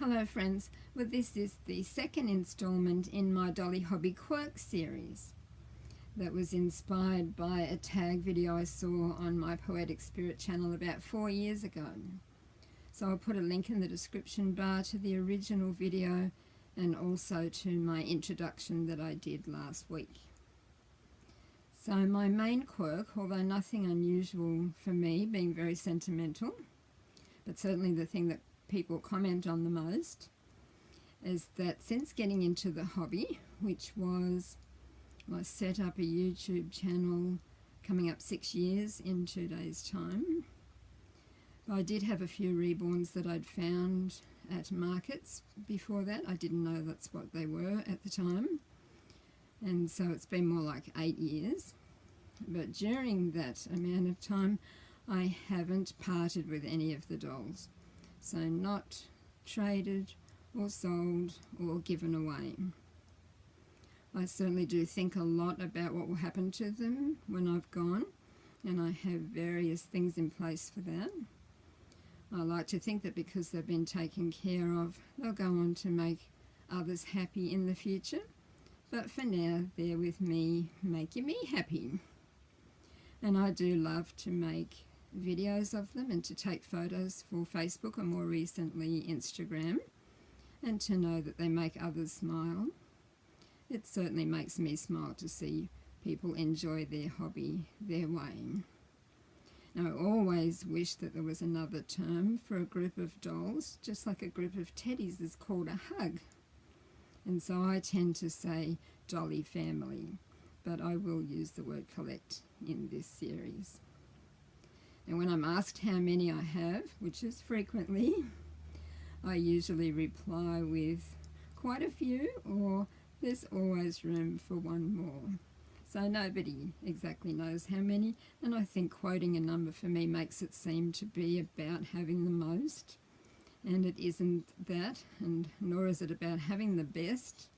Hello friends, well this is the second instalment in my Dolly Hobby Quirks series that was inspired by a tag video I saw on my Poetic Spirit channel about 4 years ago. So I'll put a link in the description bar to the original video and also to my introduction that I did last week. So my main quirk, although nothing unusual for me, being very sentimental, but certainly the thing that people comment on the most, is that since getting into the hobby, which was, I set up a YouTube channel coming up 6 years in 2 days' time. I did have a few reborns that I'd found at markets before that. I didn't know that's what they were at the time, and so it's been more like 8 years. But during that amount of time I haven't parted with any of the dolls. So not traded or sold or given away. I certainly do think a lot about what will happen to them when I've gone, and I have various things in place for that. I like to think that because they've been taken care of, they'll go on to make others happy in the future. But for now, they're with me, making me happy. And I do love to make videos of them and to take photos for Facebook and more recently Instagram, and to know that they make others smile. It certainly makes me smile to see people enjoy their hobby their way. Now, I always wish that there was another term for a group of dolls, just like a group of teddies is called a hug. And so I tend to say Dolly family, but I will use the word collect in this series. And when I'm asked how many I have, which is frequently, I usually reply with quite a few, or there's always room for one more. So nobody exactly knows how many, and I think quoting a number for me makes it seem to be about having the most, and it isn't that, and nor is it about having the best,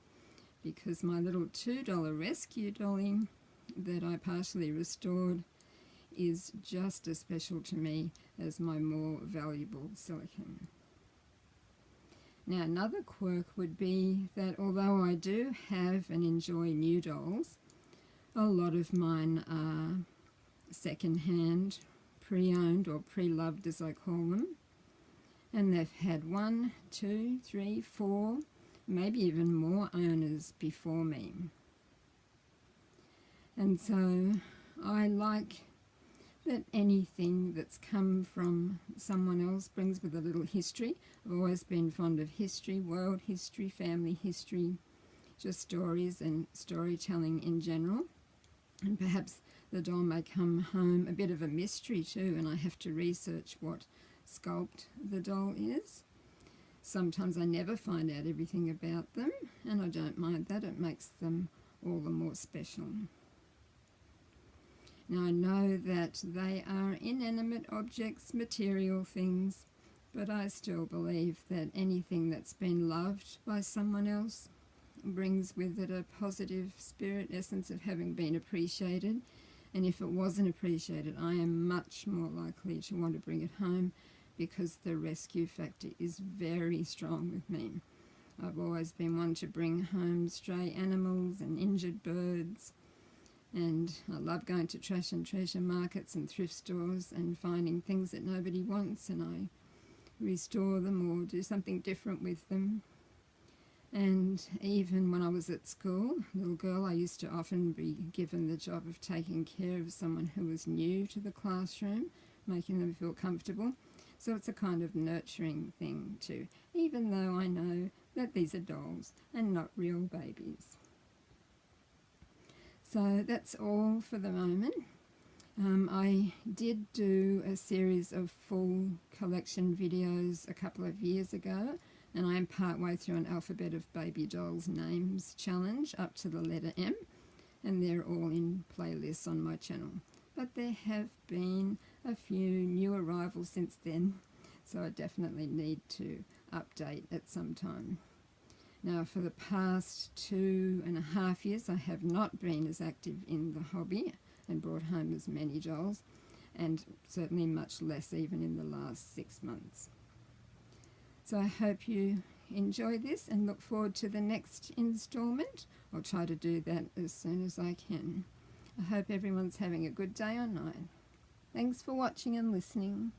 because my little $2 rescue dolly that I partially restored is just as special to me as my more valuable silicone. Now, another quirk would be that although I do have and enjoy new dolls, a lot of mine are second-hand, pre-owned or pre-loved as I call them, and they've had 1, 2, 3, 4, maybe even more owners before me. And so I like that anything that's come from someone else brings with a little history. I've always been fond of history, world history, family history, just stories and storytelling in general. And perhaps the doll may come home a bit of a mystery too, and I have to research what sculpt the doll is. Sometimes I never find out everything about them, and I don't mind that. It makes them all the more special. Now, I know that they are inanimate objects, material things, but I still believe that anything that's been loved by someone else brings with it a positive spirit essence of having been appreciated. And if it wasn't appreciated, I am much more likely to want to bring it home, because the rescue factor is very strong with me. I've always been one to bring home stray animals and injured birds, and I love going to trash and treasure markets and thrift stores and finding things that nobody wants, and I restore them or do something different with them. And even when I was at school, little girl, I used to often be given the job of taking care of someone who was new to the classroom, making them feel comfortable. So it's a kind of nurturing thing too, even though I know that these are dolls and not real babies. So that's all for the moment. I did do a series of full collection videos a couple of years ago, and I am partway through an alphabet of baby dolls names challenge up to the letter M, and they're all in playlists on my channel. But there have been a few new arrivals since then, so I definitely need to update at some time. Now, for the past 2.5 years, I have not been as active in the hobby and brought home as many dolls, and certainly much less even in the last 6 months. So I hope you enjoy this and look forward to the next installment. I'll try to do that as soon as I can. I hope everyone's having a good day or night. Thanks for watching and listening.